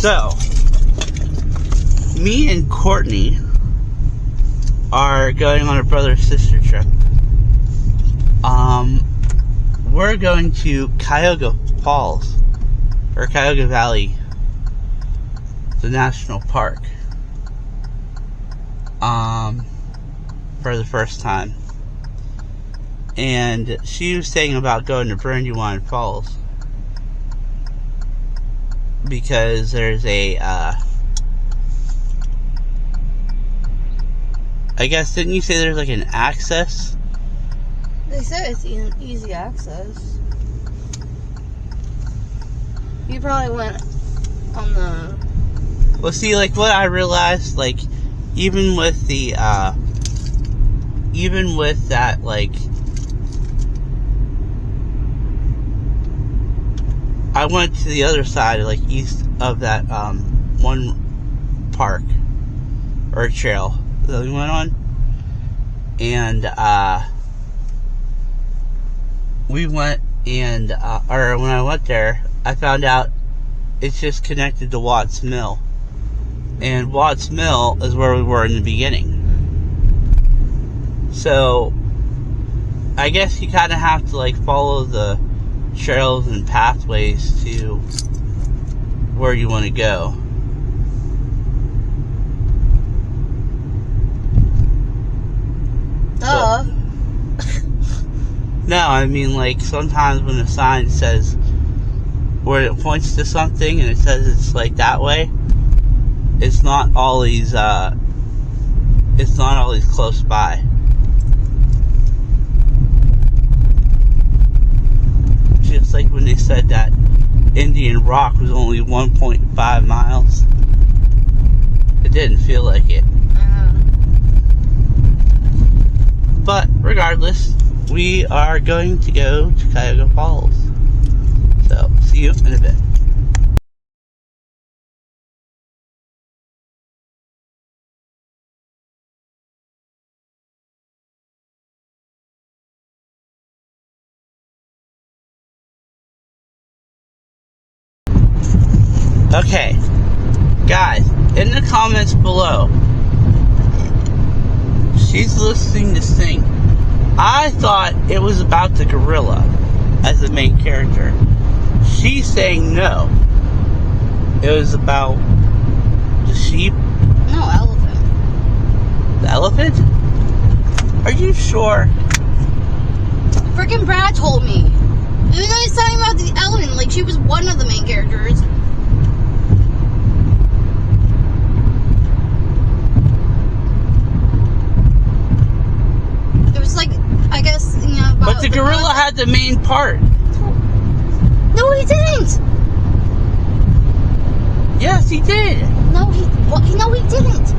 So, me and Courtney are going on a brother-sister trip. We're going to Cuyahoga Falls, or Cuyahoga Valley, the national park, for the first time. And she was saying about going to Brandywine Falls because there's a, I guess, didn't you say there's like an access? They said it's easy access. You probably went on the... Well, see, like, what I realized, like, even with that, like, I went to the other side, like, east of that, one park, or trail that we went on, and, we went and, or when I went there, I found out it's just connected to Watts Mill. And Watts Mill is where we were in the beginning. So, I guess you kind of have to, like, follow the trails and pathways to where you want to go. Duh. No, I mean, like, sometimes when a sign says, where it points to something and it says it's, like, that way, it's not always close by. Just like when they said that Indian Rock was only 1.5 miles. It didn't feel like it. But regardless, we are going to go to Cuyahoga Falls. So, see you in a bit. Okay, guys, in the comments below, she's listening to sing. I thought it was about the gorilla as the main character. She's saying no. It was about the sheep. No, elephant. The elephant? Are you sure? Freaking Brad told me. Even though he's talking about the elephant, like she was one of the main characters. There was like, I guess, you know, about But the gorilla had the main part. No, he didn't. Yes, he did. No, he didn't.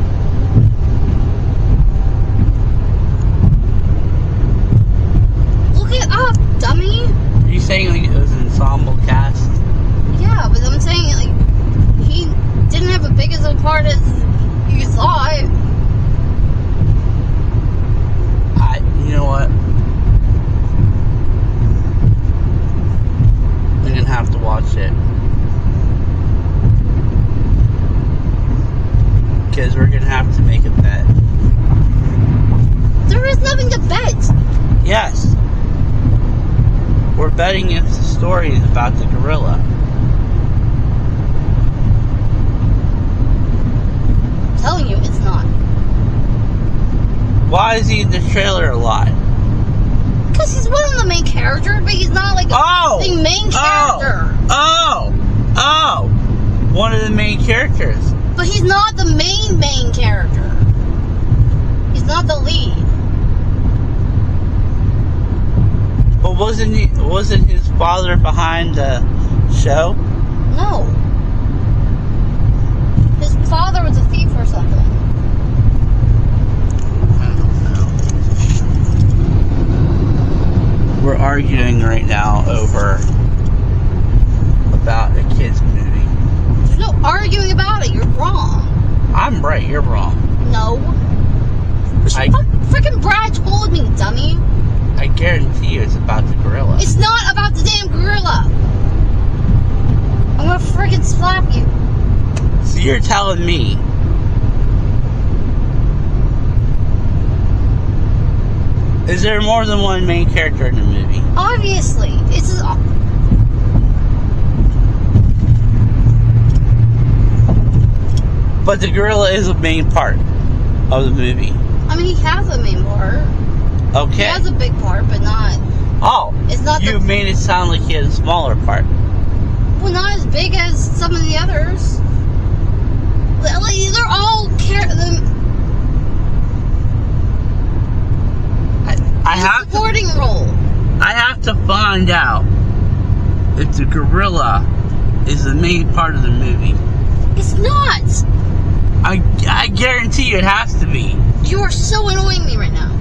Look it up, dummy. Are you saying like it was an ensemble cast? Yeah, but I'm saying like he didn't have as big as a part as you thought. You know what? I'm gonna have to watch it. Because we're gonna have to make a bet. There is nothing to bet. Yes. We're betting if the story is about the gorilla. I'm telling you, it's not. Why is he in the trailer a lot? Because he's one of the main characters, but he's not like the main character. Oh! One of the main characters. But he's not the main character. He's not the lead. But wasn't his father behind the show? No. His father was a thief or something. We're arguing right now about a kid's movie. There's no arguing about it. You're wrong. I'm right. You're wrong. No. Freaking Brad told me, dummy. I guarantee you it's about the gorilla. It's not about the damn gorilla. I'm gonna freaking slap you. you're telling me is there more than one main character in the movie? Obviously. But the gorilla is a main part of the movie. I mean, he has a main part. Okay. He has a big part, but not... Oh, It's not you made it sound like he had a smaller part. Well, not as big as some of the others. Like, they're all I have supporting role. I have to find out if the gorilla is the main part of the movie. It's not. I guarantee you it has to be. You are so annoying me right now.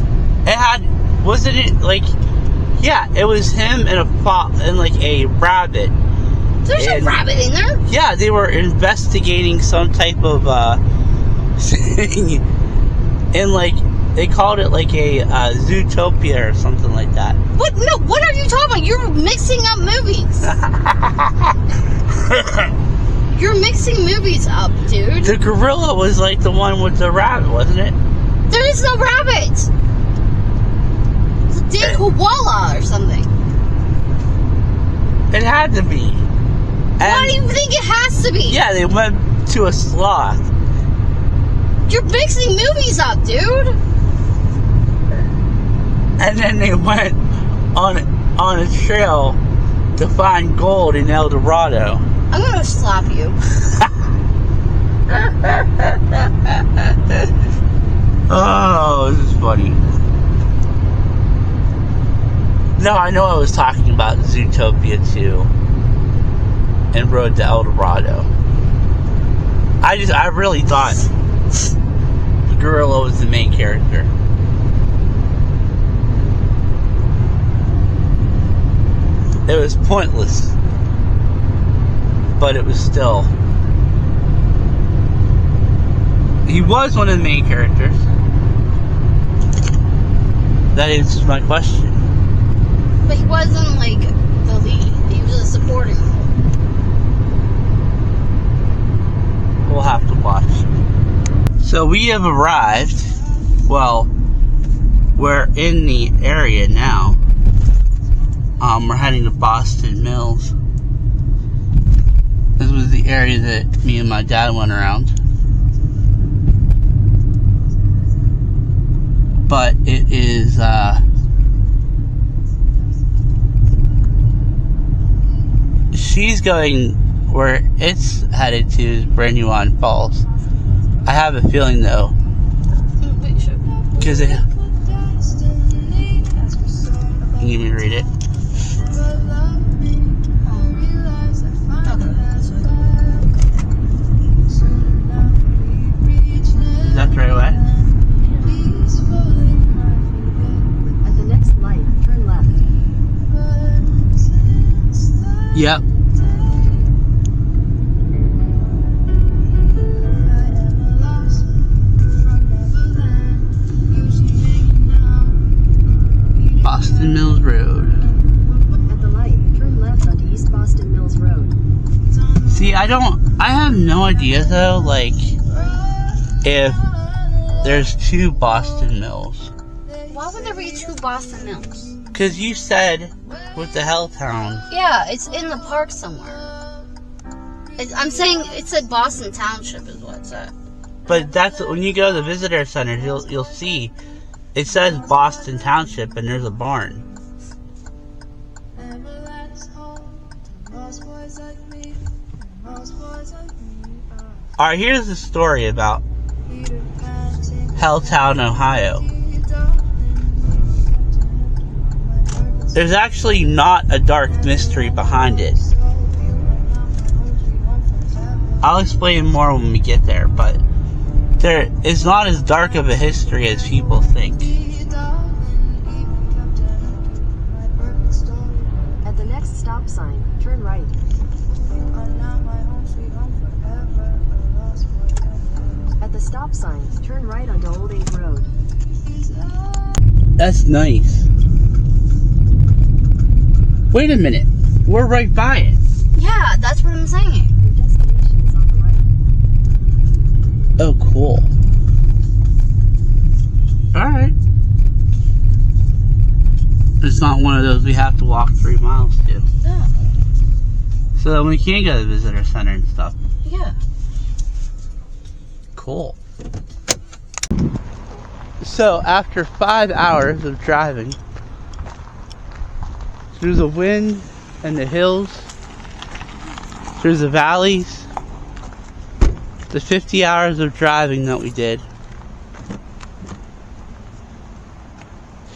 It had, wasn't it like, yeah, it was him and and like a rabbit. There's a rabbit in there. Yeah, they were investigating some type of thing, and like they called it like a Zootopia or something like that. What? No, what are you talking about? You're mixing up movies. You're mixing movies up, dude. The gorilla was like the one with the rabbit, wasn't it? There is no rabbit. It's a dead koala or something. It had to be. Why do you think it has to be? Yeah, they went to a sloth. You're mixing movies up, dude. And then they went on a trail to find gold in El Dorado. I'm gonna slap you. Oh, this is funny. No, I know I was talking about Zootopia 2 and Road to El Dorado. I really thought the gorilla was the main character. It was pointless, but it was still. He was one of the main characters. That answers my question. But he wasn't like the lead. He was a supporting role. We'll have to watch. So we have arrived. Well, we're in the area now. We're heading to Boston Mills. This was the area that me and my dad went around. But it is, she's going where it's headed to is Brandywine Falls. I have a feeling though, because it. Can you even read it? Is that the right way? At the next light, turn left. Yep. Boston Mills Road. At the light, turn left onto East Boston Mills Road. See, I have no idea though, like, if there's two Boston Mills. Why would there be two Boston Mills? Because you said with the Helltown. Yeah, it's in the park somewhere. I'm saying it said Boston Township is what it said. But that's when you go to the visitor center, you'll see it says Boston Township and there's a barn. Alright, here's the story about Helltown, Ohio. There's actually not a dark mystery behind it. I'll explain more when we get there, but there is not as dark of a history as people think. At the next stop sign, turn right. At the stop sign, turn right onto Old Age Road. That's nice. Wait a minute. We're right by it. Yeah, that's what I'm saying. Your destination is on the right. it's not one of those we have to walk 3 miles to. No. So then we can go to the visitor center and stuff. Yeah. Cool. So after 5 hours of driving through the wind and the hills, through the valleys, the 50 hours of driving that we did,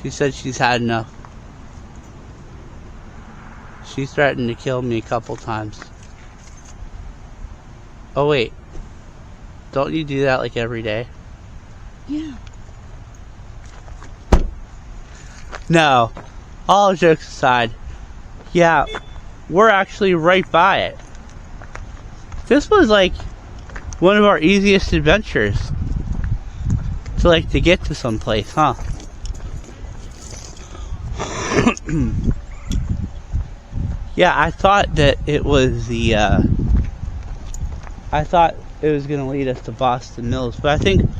she said she's had enough. She threatened to kill me a couple times. Oh wait, don't you do that like every day? Yeah. No, all jokes aside, yeah, we're actually right by it. This was like one of our easiest adventures to get to someplace, huh? Yeah, I thought that it was I thought it was going to lead us to Boston Mills, but I think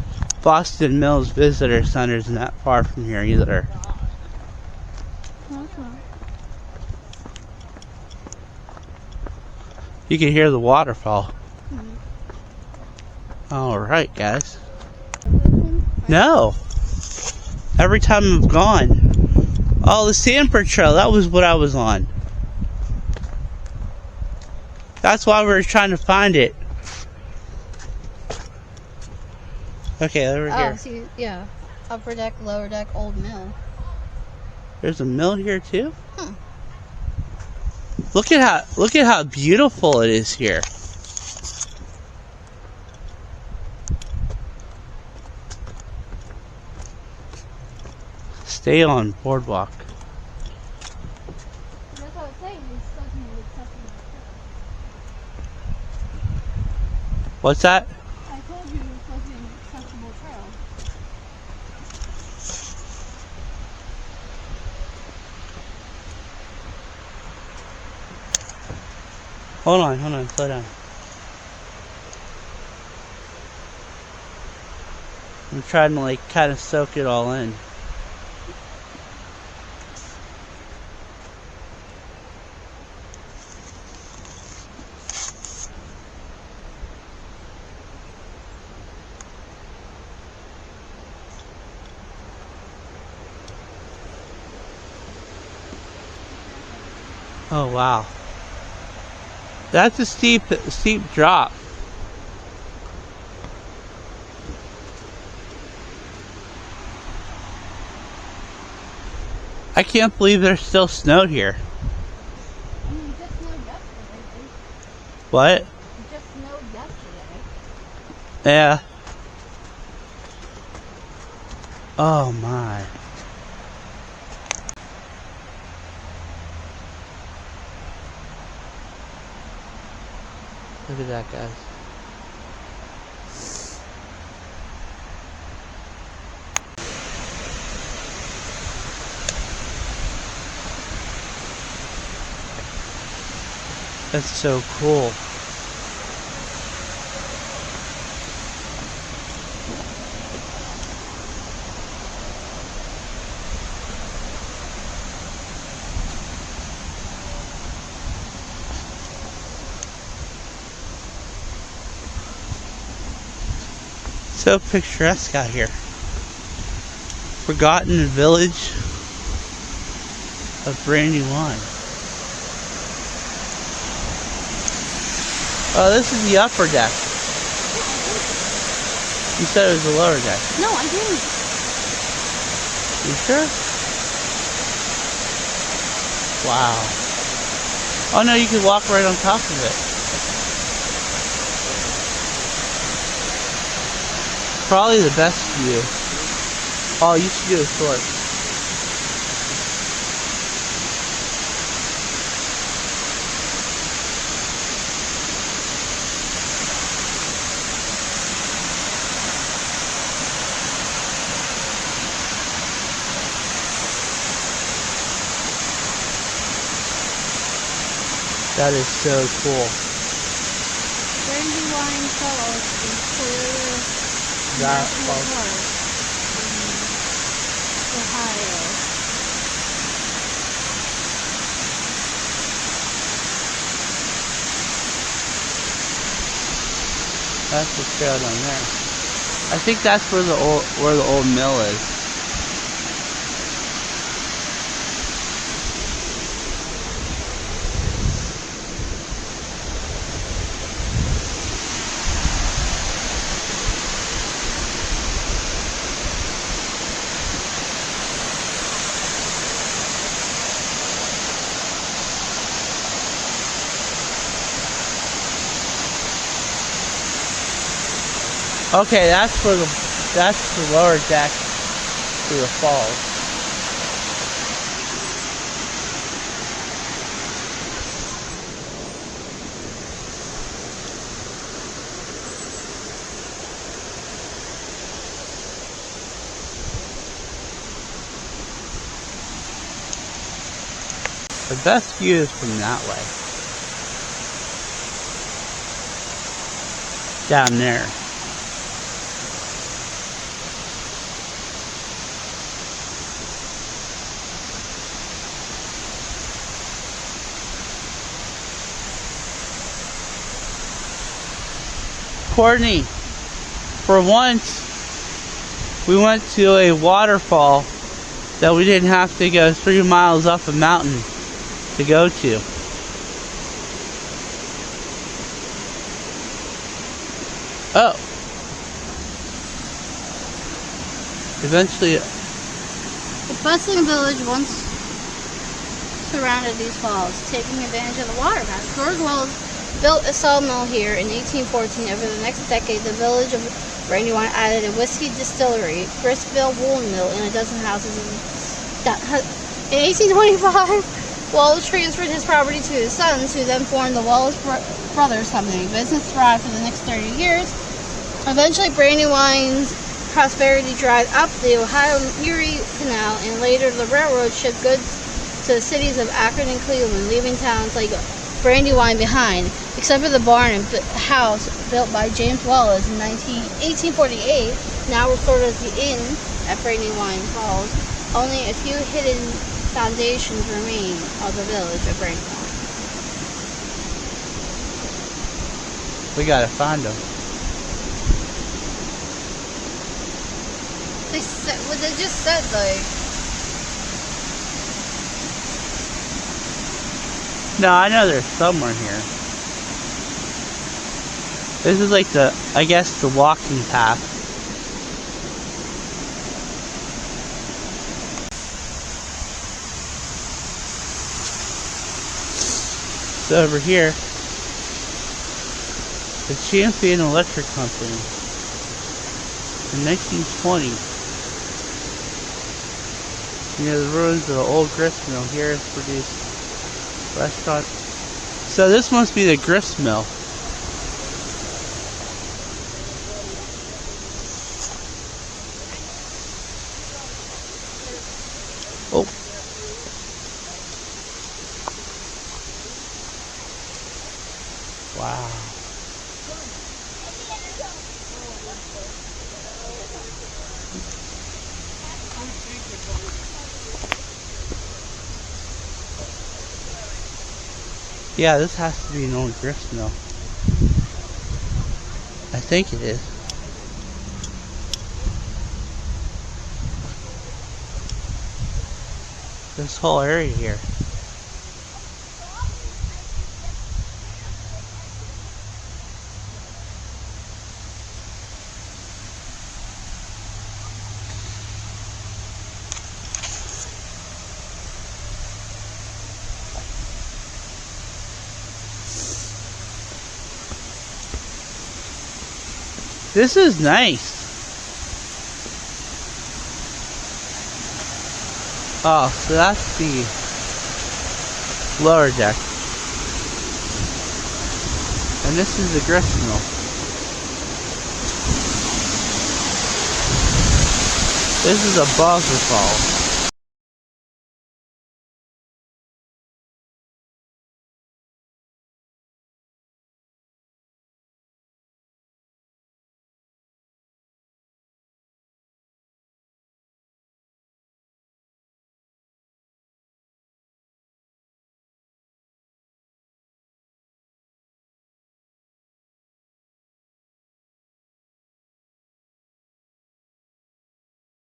Boston Mills Visitor Center isn't that far from here either. You can hear the waterfall. Alright, guys. No. Every time I've gone. Oh, the Sanford Trail. That was what I was on. That's why we were trying to find it. Okay, over here. Oh, see, yeah. Upper deck, lower deck, old mill. There's a mill here too? Look at how beautiful it is here. Stay on boardwalk. That's what I was saying. It's stuck in the accessible trail. What's that? I told you it's supposed to be an accessible trail. Hold on, slow down. I'm trying to kind of soak it all in. Oh wow. That's a steep drop. I can't believe there's still snow here. I mean, it just snowed yesterday. What? It just snowed yesterday. Yeah. Oh my. Look at that, guys. That's so cool. So picturesque out here. Forgotten village of Brandywine. Oh, this is the upper deck. You said it was the lower deck. No, I didn't. You sure? Wow. Oh no, you could walk right on top of it. Probably the best view. Oh, you should do a short. That is so cool. Brandywine Falls is clear. That Ohio. That's the trail down there. I think that's where the old mill is. Okay, that's the lower deck to the falls. The best view is from that way. Down there. Courtney, for once, we went to a waterfall that we didn't have to go 3 miles up a mountain to go to. Oh. Eventually. The bustling village once surrounded these falls, taking advantage of the water path. George Wells built a sawmill here in 1814. Over the next decade, the village of Brandywine added a whiskey distillery, Gristmill woolen mill, and a dozen houses. In 1825, Wallace transferred his property to his sons, who then formed the Wallace Brothers Company. Business thrived for the next 30 years. Eventually, Brandywine's prosperity dried up the Ohio Erie Canal, and later the railroad shipped goods to the cities of Akron and Cleveland, leaving towns like Brandywine behind, except for the barn and house built by James Wallace in 1848, now restored as the inn at Brandywine Falls. Only a few hidden foundations remain of the village of Brandywine. We gotta find them. They said, well, they just said like. No, I know there's somewhere here. This is like I guess the walking path. So over here, the Champion Electric Company in 1920. You know, the ruins of the old grist mill here is produced restaurant. So this must be the grist mill. Oh. Wow. Yeah, this has to be an old grist mill. I think it is. This whole area here. This is nice. Oh, so that's the lower deck. And this is the grist mill. This is above the fall.